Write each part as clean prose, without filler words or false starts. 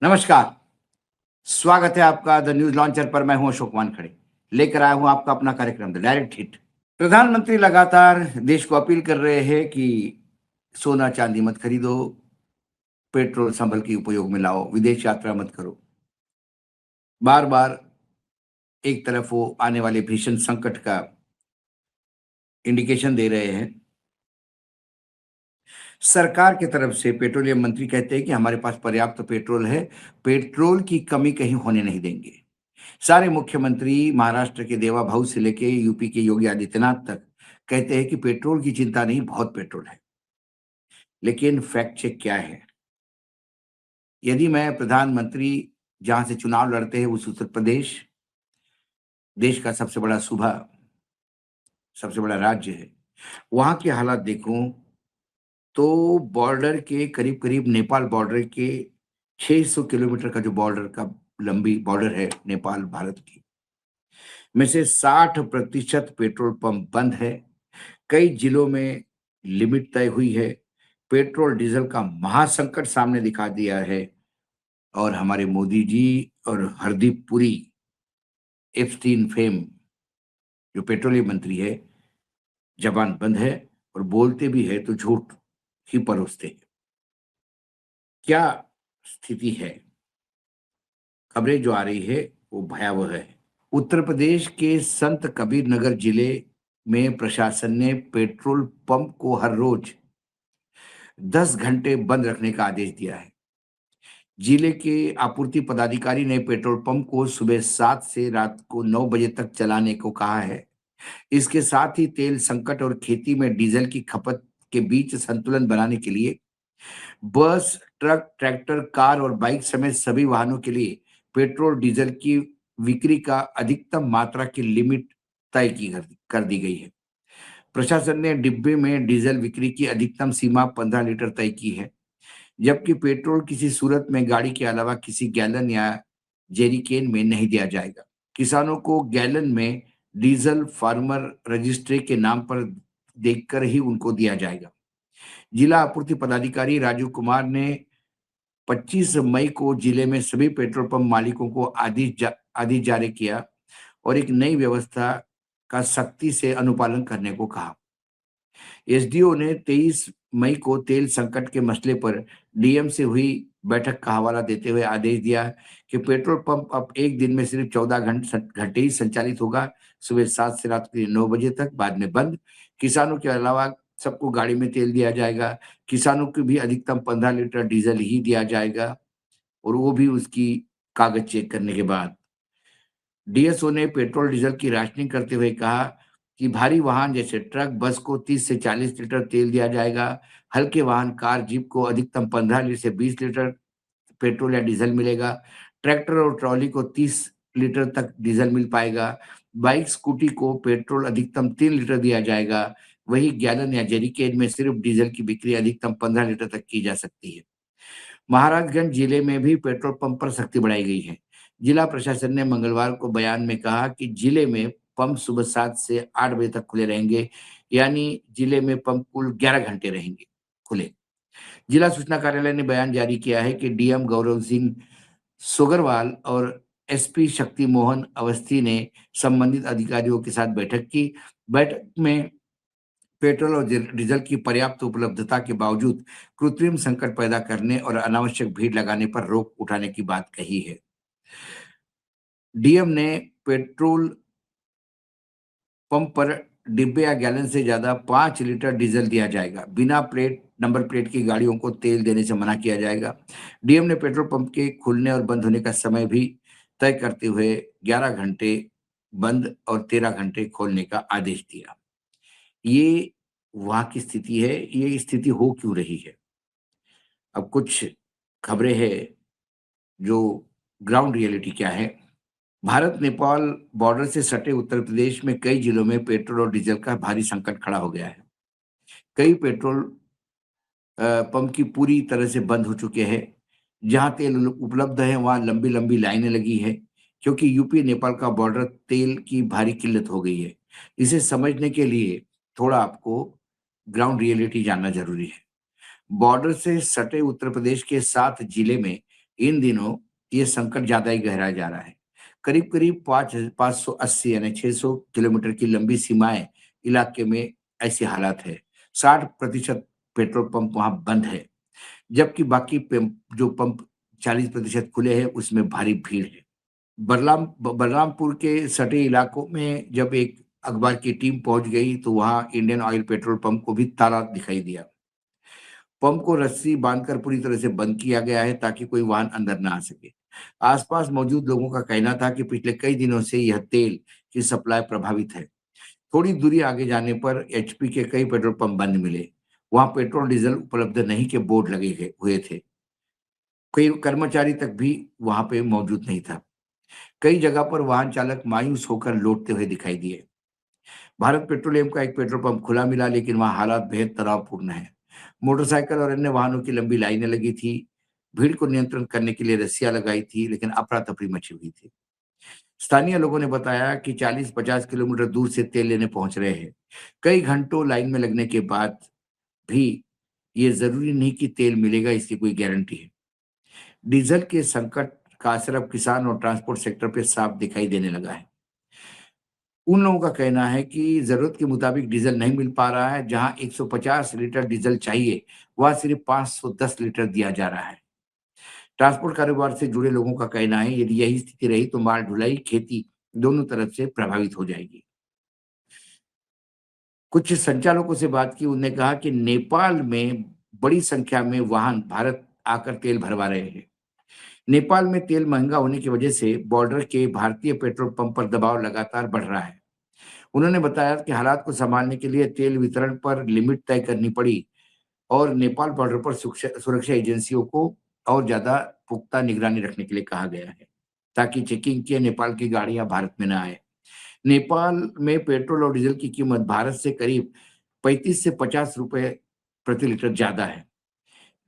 नमस्कार, स्वागत है आपका द न्यूज़ लॉन्चर पर। मैं हूं अशोक वानखड़े, लेकर आया हूं आपका अपना कार्यक्रम द डायरेक्ट हिट। प्रधानमंत्री लगातार देश को अपील कर रहे हैं कि सोना चांदी मत खरीदो, पेट्रोल संभल के उपयोग में लाओ, विदेश यात्रा मत करो। बार बार एक तरफ वो आने वाले भीषण संकट का इंडिकेशन दे रहे हैं। सरकार की तरफ से पेट्रोलियम मंत्री कहते हैं कि हमारे पास पर्याप्त पेट्रोल है, पेट्रोल की कमी कहीं होने नहीं देंगे। सारे मुख्यमंत्री महाराष्ट्र के देवाभाऊ से लेके यूपी के योगी आदित्यनाथ तक कहते हैं कि पेट्रोल की चिंता नहीं, बहुत पेट्रोल है। लेकिन फैक्ट चेक क्या है? यदि मैं प्रधानमंत्री जहां से चुनाव लड़ते हैं उस उत्तर प्रदेश, देश का सबसे बड़ा सूबा, सबसे बड़ा राज्य है, वहां के हालात देखूं तो बॉर्डर के करीब करीब नेपाल बॉर्डर के 600 किलोमीटर का जो बॉर्डर का लंबी बॉर्डर है नेपाल भारत की, में से 60% पेट्रोल पंप बंद है। कई जिलों में लिमिट तय हुई है। पेट्रोल डीजल का महासंकट सामने दिखा दिया है और हमारे मोदी जी और हरदीप पुरी, एप्स्टीन फेम, जो पेट्रोलियम मंत्री है, जबान बंद है और बोलते भी है तो झूठ ही परोसते हैं। क्या स्थिति है? खबरें जो आ रही है वो भयावह है। उत्तर प्रदेश के संत कबीर नगर जिले में प्रशासन ने पेट्रोल पंप को हर रोज 10 घंटे बंद रखने का आदेश दिया है। जिले के आपूर्ति पदाधिकारी ने पेट्रोल पंप को सुबह 7 से रात को 9 बजे तक चलाने को कहा है। इसके साथ ही तेल संकट और खेती में डीजल की खपत के बीच संतुलन बनाने के लिए बस, ट्रक, ट्रैक्टर, कार और बाइक समेत सभी वाहनों के लिए पेट्रोल डीजल की बिक्री का अधिकतम मात्रा की लिमिट तय की कर दी गई है। प्रशासन ने डिब्बे में डीजल बिक्री की अधिकतम सीमा 15 लीटर तय की है, जबकि पेट्रोल किसी सूरत में गाड़ी के अलावा किसी गैलन या जेरिकेन में नहीं दिया जाएगा। किसानों को गैलन में डीजल फार्मर रजिस्ट्री के नाम पर देखकर ही उनको दिया जाएगा। जिला आपूर्ति पदाधिकारी राजू कुमार ने 25 मई को जिले में सभी पेट्रोल पंप मालिकों को आदेश जारी किया और एक नई व्यवस्था का सख्ती से अनुपालन करने को कहा। एसडीओ ने 23 मई को तेल संकट के मसले पर डीएम से हुई बैठक का हवाला देते हुए आदेश दिया कि पेट्रोल पंप अब एक दिन में सिर्फ 14 घंटे ही संचालित होगा, सुबह 7 से रात के 9 बजे तक, बाद में बंद। किसानों के अलावा सबको गाड़ी में तेल दिया जाएगा। किसानों को भी अधिकतम 15 लीटर डीजल ही दिया जाएगा और वो भी उसकी कागज चेक करने के बाद। डीएसओ ने पेट्रोल डीजल की राशनिंग करते हुए कहा कि भारी वाहन जैसे ट्रक, बस को 30 से 40 लीटर तेल दिया जाएगा। हल्के वाहन, कार, जीप को अधिकतम 15 लीटर से 20 लीटर पेट्रोल या डीजल मिलेगा। ट्रैक्टर और ट्रॉली को 30 लीटर तक डीजल मिल पाएगा। बाइक, स्कूटी को पेट्रोल अधिकतम 3 लीटर दिया जाएगा। वहीं गैलन या जेरिकेन में सिर्फ डीजल की बिक्री अधिकतम 15 लीटर तक की जा सकती है। महाराजगंज जिले में भी पेट्रोल पंप पर सख्ती बढ़ाई गई है। जिला प्रशासन ने मंगलवार को बयान में कहा कि जिले में पंप सुबह 7 से 8 बजे तक खुले रहेंगे, यानी जिले में पंप कुल 11 घंटे रहेंगे खुले। जिला सूचना कार्यालय ने बयान जारी किया है कि डीएम गौरव सिंह सोगरवाल और एसपी शक्ति मोहन अवस्थी ने संबंधित अधिकारियों के साथ बैठक की। बैठक में पेट्रोल और डीजल की पर्याप्त उपलब्धता के बावजूद कृत्रिम संकट पैदा करने और अनावश्यक भीड़ लगाने पर रोक उठाने की बात कही है। डीएम ने पेट्रोल पंप पर डिब्बे या गैलन से ज्यादा 5 लीटर डीजल दिया जाएगा। बिना नंबर प्लेट की गाड़ियों को तेल देने से मना किया जाएगा। डीएम ने पेट्रोल पंप के खुलने और बंद होने का समय भी तय करते हुए 11 घंटे बंद और 13 घंटे खोलने का आदेश दिया। ये वहां की स्थिति है। ये स्थिति हो क्यों रही है? अब कुछ खबरें हैं जो ग्राउंड रियलिटी क्या है। भारत नेपाल बॉर्डर से सटे उत्तर प्रदेश में कई जिलों में पेट्रोल और डीजल का भारी संकट खड़ा हो गया है। कई पेट्रोल पंप की पूरी तरह से बंद हो चुके हैं। जहां तेल उपलब्ध है वहां लंबी लंबी लाइनें लगी है, क्योंकि यूपी नेपाल का बॉर्डर तेल की भारी किल्लत हो गई है। इसे समझने के लिए थोड़ा आपको ग्राउंड रियलिटी जानना जरूरी है। बॉर्डर से सटे उत्तर प्रदेश के 7 जिले में इन दिनों ये संकट ज्यादा ही गहरा जा रहा है। करीब करीब 580 यानी 600 किलोमीटर की लंबी सीमाएं इलाके में ऐसे हालात है। 60% पेट्रोल पंप वहां बंद है, जबकि बाकी जो पंप 40% खुले हैं उसमें भारी भीड़ है। बलरामपुर के सटे इलाकों में जब एक अखबार की टीम पहुंच गई तो वहां इंडियन ऑयल पेट्रोल पंप को भी ताला दिखाई दिया। पंप को रस्सी बांधकर पूरी तरह से बंद किया गया है ताकि कोई वाहन अंदर ना आ सके। आसपास मौजूद लोगों का कहना था कि पिछले कई दिनों से यह तेल की सप्लाई प्रभावित है। थोड़ी दूरी आगे जाने पर एचपी के कई पेट्रोल पंप बंद मिले। वहां पेट्रोल डीजल उपलब्ध नहीं के बोर्ड लगे हुए थे। कई कर्मचारी तक भी वहां पे मौजूद नहीं था। कई जगह पर वाहन चालक मायूस होकर लौटते हुए दिखाई दिए। भारत पेट्रोलियम का एक पेट्रोल पंप खुला मिला, लेकिन वहां हालात बेहद तनावपूर्ण है। मोटरसाइकिल और अन्य वाहनों की लंबी लाइनें लगी थी। भीड़ को नियंत्रण करने के लिए रस्सियां लगाई थी, लेकिन अफरा तफरी मची हुई थी। स्थानीय लोगों ने बताया कि 40-50 किलोमीटर दूर से तेल लेने पहुंच रहे हैं। कई घंटों लाइन में लगने के बाद भी ये जरूरी नहीं कि तेल मिलेगा, इसकी कोई गारंटी है। डीजल के संकट का असर अब किसान और ट्रांसपोर्ट सेक्टर पे साफ दिखाई देने लगा है। उन लोगों का कहना है कि जरूरत के मुताबिक डीजल नहीं मिल पा रहा है। जहां 150 लीटर डीजल चाहिए, वह सिर्फ 510 लीटर दिया जा रहा है। ट्रांसपोर्ट कारोबार से जुड़े लोगों का कहना है यदि यही स्थिति रही तो माल ढुलाई, खेती दोनों तरफ से प्रभावित हो जाएगी। कुछ संचालकों से बात की, उन्होंने कहा कि नेपाल में बड़ी संख्या में वाहन भारत आकर तेल भरवा रहे हैं। नेपाल में तेल महंगा होने की वजह से बॉर्डर के भारतीय पेट्रोल पंप पर दबाव लगातार बढ़ रहा है। उन्होंने बताया कि हालात को संभालने के लिए तेल वितरण पर लिमिट तय करनी पड़ी और नेपाल बॉर्डर पर सुरक्षा एजेंसियों को और ज्यादा पुख्ता निगरानी रखने के लिए कहा गया है, ताकि चेकिंग के नेपाल की गाड़ियां भारत में न आए। नेपाल में पेट्रोल और डीजल की कीमत भारत से करीब 35 से 50 रुपए प्रति लीटर ज्यादा है।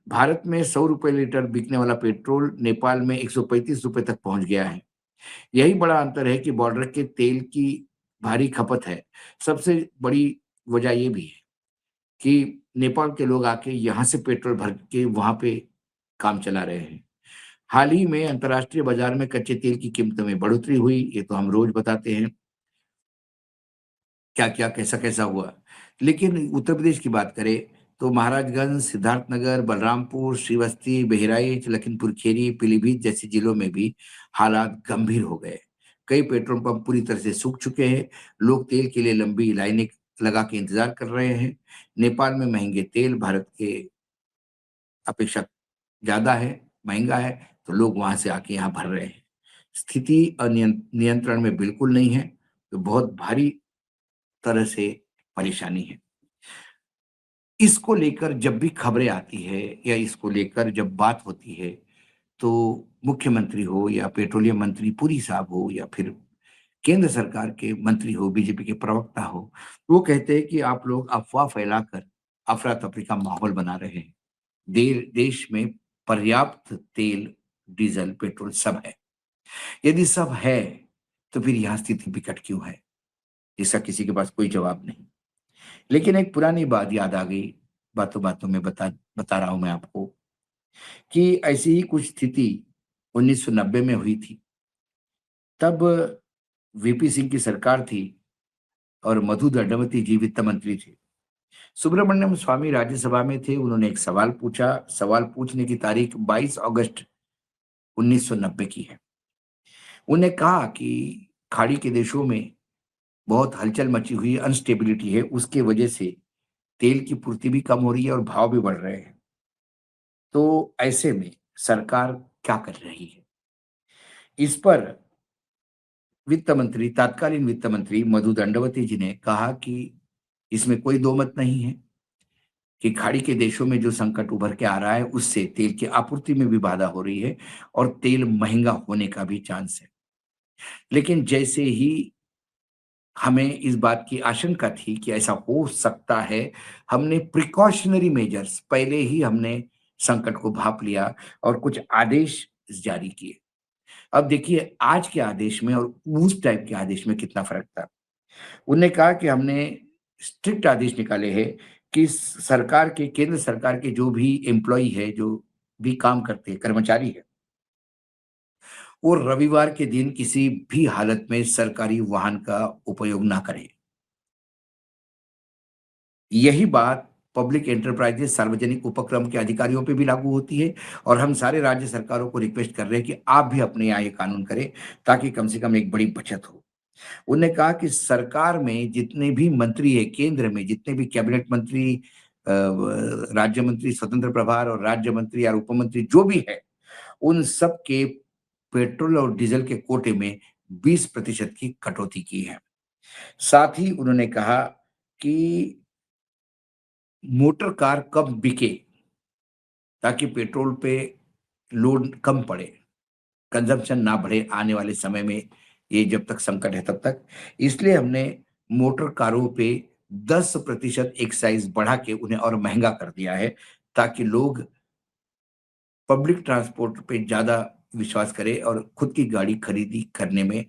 भारत में 100 रुपए लीटर बिकने वाला पेट्रोल नेपाल में 135 रुपए तक पहुंच गया है। यही बड़ा अंतर है कि बॉर्डर के तेल की भारी खपत है। सबसे बड़ी वजह ये भी है कि नेपाल के लोग आके यहाँ से पेट्रोल भर के वहां पे काम चला रहे हैं। हाल ही में अंतर्राष्ट्रीय बाजार में कच्चे तेल की कीमतों में बढ़ोतरी हुई, ये तो हम रोज बताते हैं क्या क्या कैसा कैसा हुआ। लेकिन उत्तर प्रदेश की बात करें तो महाराजगंज, सिद्धार्थनगर, बलरामपुर, श्रीवस्ती, बहराइच, लखीमपुर खीरी, पीलीभीत जैसे जिलों में भी हालात गंभीर हो गए। कई पेट्रोल पंप पूरी तरह से सूख चुके हैं। लोग तेल के लिए लंबी लाइनें लगा के इंतजार कर रहे हैं। नेपाल में महंगे तेल भारत के अपेक्षा ज्यादा है, महंगा है, तो लोग वहां से आके यहाँ भर रहे हैं। स्थिति नियंत्रण में बिल्कुल नहीं है, तो बहुत भारी तरह से परेशानी है। इसको लेकर जब भी खबरें आती है या इसको लेकर जब बात होती है, तो मुख्यमंत्री हो या पेट्रोलियम मंत्री पुरी साहब हो या फिर केंद्र सरकार के मंत्री हो, बीजेपी के प्रवक्ता हो, वो कहते हैं कि आप लोग अफवाह फैलाकर अफरा तफरी का माहौल बना रहे हैं। देश में पर्याप्त तेल, डीजल, पेट्रोल सब है। यदि सब है, तो फिर यहाँ स्थिति विकट क्यों है? इसका किसी के पास कोई जवाब नहीं। लेकिन एक पुरानी बात याद आ गई, बातों-बातों में बता बता रहा हूँ मैं आपको कि ऐसी ही कुछ स्थिति 1990 में हुई थी। तब वीपी सिंह की सरकार थी और मधु दंडवती जी वित्त मंत्री थे। सुब्रमण्यम स्वामी राज्यसभा में थे, उन्होंने एक सवाल पूछा। सवाल पूछने की तारीख 22 अगस्त 1990 की है। उन्हें कहा कि खाड़ी के देशों में बहुत हलचल मची हुई है, अनस्टेबिलिटी है, उसके वजह से तेल की पूर्ति भी कम हो रही है और भाव भी बढ़ रहे हैं। तो ऐसे में सरकार क्या कर रही है? इस पर तत्कालीन वित्त मंत्री मधु दंडवती जी ने कहा कि इसमें कोई दो मत नहीं है कि खाड़ी के देशों में जो संकट उभर के आ रहा है, उससे तेल की आपूर्ति में भी बाधा हो रही है और तेल महंगा होने का भी चांस है। लेकिन जैसे ही हमें इस बात की आशंका थी कि ऐसा हो सकता है, हमने प्रिकॉशनरी मेजर्स पहले ही हमने संकट को भांप लिया और कुछ आदेश जारी किए। अब देखिए आज के आदेश में और उस टाइप के आदेश में कितना फर्क था। उन्होंने कहा कि हमने स्ट्रिक्ट आदेश निकाले हैं कि सरकार के, केंद्र सरकार के जो भी एम्प्लॉई है, जो भी काम करते हैं, कर्मचारी है, वो रविवार के दिन किसी भी हालत में सरकारी वाहन का उपयोग ना करें। यही बात पब्लिक एंटरप्राइजेस सार्वजनिक उपक्रम के अधिकारियों पे भी लागू होती है और हम सारे राज्य सरकारों को रिक्वेस्ट कर रहे हैं कि आप भी अपने यहाँ ये कानून करें ताकि कम से कम एक बड़ी बचत हो। उन्होंने कहा कि सरकार में जितने भी मंत्री हैं, केंद्र में जितने भी कैबिनेट मंत्री, राज्य मंत्री, स्वतंत्र प्रभार और राज्य मंत्री या उप मंत्री जो भी है, उन सब के पेट्रोल और डीजल के कोटे में 20% की कटौती की है। साथ ही उन्होंने कहा कि मोटर कार कब बिके ताकि पेट्रोल पे लोड कम पड़े, कंजम्पशन ना बढ़े आने वाले समय में, ये जब तक संकट है तब तक। इसलिए हमने मोटर कारों पे 10% एक्साइज़ बढ़ा के उन्हें और महँगा कर दिया है, ताकि लोग पब्लिक ट्रांसपोर्ट पे ज़्यादा विश्वास करें और खुद की गाड़ी खरीदी करने में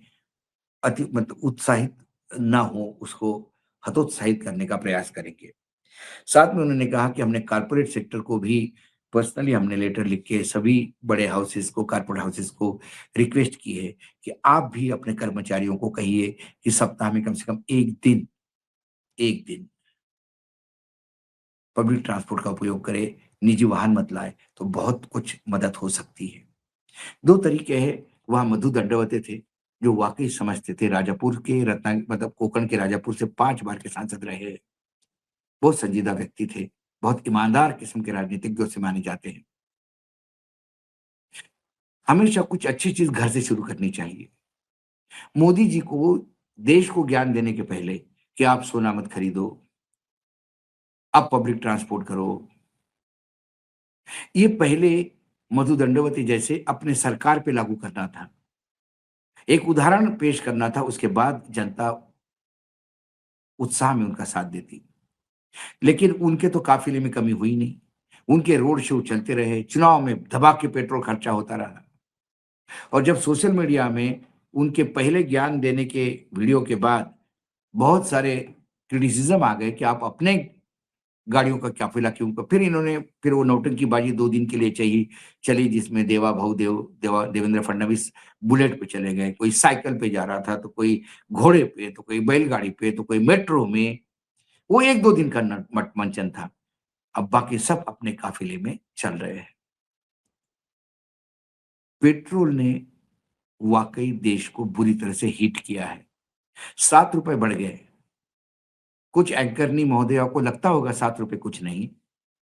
अति मतलब उत्साहित ना हो, उसको हतोत्साहित करने का प्रयास करेंगे। साथ में उन्होंने कहा कि हमने कॉर्पोरेट सेक्टर को भी पर्सनली हमने लेटर लिख के सभी बड़े हाउसेस को, कॉर्पोरेट हाउसेस को रिक्वेस्ट की है कि आप भी अपने कर्मचारियों को कहिए कि सप्ताह में कम से कम 1 दिन पब्लिक ट्रांसपोर्ट का उपयोग करें, निजी वाहन मत लाएँ, तो बहुत कुछ मदद हो सकती है। 2 तरीके हैं, वहाँ मधु दंडवते थे, जो वाक़ई समझते थे, राजापुर के मतलब कोंकण के राजापुर से 5 बार के सांसद रहे हैं। बहुत संजीदा व्यक्ति थे, बहुत ईमानदार किस्म के राजनीतिज्ञों से माने जाते हैं। हमेशा कुछ अच्छी चीज़ घर से शुरू करनी चाहिए। मोदी जी को देश को ज्ञान देने के पहले कि आप सोना मत खरीदो, आप पब्लिक ट्रांसपोर्ट करो, ये पहले मधु दंडवती जैसे अपने सरकार पे लागू करना था। एक उदाहरण पेश करना था, उसके बाद जनता उत्साह में उनका साथ देती। लेकिन उनके तो काफ़िले में कमी हुई नहीं। उनके रोड शो चलते रहे, चुनाव में दबा के पेट्रोल खर्चा होता रहा। और जब सोशल मीडिया में उनके पहले ज्ञान देने के वीडियो के बाद बहुत सारे क्रिटिसिज़्म आ गए कि आप अपने गाड़ियों का काफ़िला क्यों फिर वो नौटंकीबाज़ी 2 दिन के लिए चली जिसमें देवेंद्र फडणवीस बुलेट पे चले गए, कोई साइकिल पे जा रहा था, तो कोई घोड़े पे, तो कोई बैलगाड़ी पे, तो कोई मेट्रो में। वो 1-2 दिन का न मट मंचन था। अब बाकी सब अपने काफ़िले में चल रहे हैं। पेट्रोल ने वाक़ई देश को बुरी तरह से हिट किया है। ₹7 बढ़ गए। कुछ एंकरनी महोदया को लगता होगा ₹7 कुछ नहीं,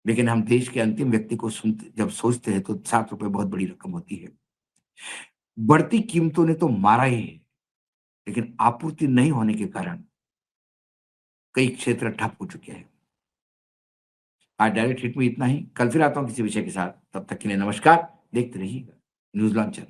लेकिन हम देश के अंतिम व्यक्ति को सुनते जब सोचते हैं तो ₹7 बहुत बड़ी रकम होती है। बढ़ती कीमतों ने तो मारा ही है, लेकिन आपूर्ति नहीं होने के कारण कई क्षेत्र ठप हो चुके हैं। आज डायरेक्ट हिट में इतना ही। कल फिर आता हूँ किसी विषय के साथ। तब तक के लिए नमस्कार। देखते रहिएगा न्यूज़ लॉन्चर।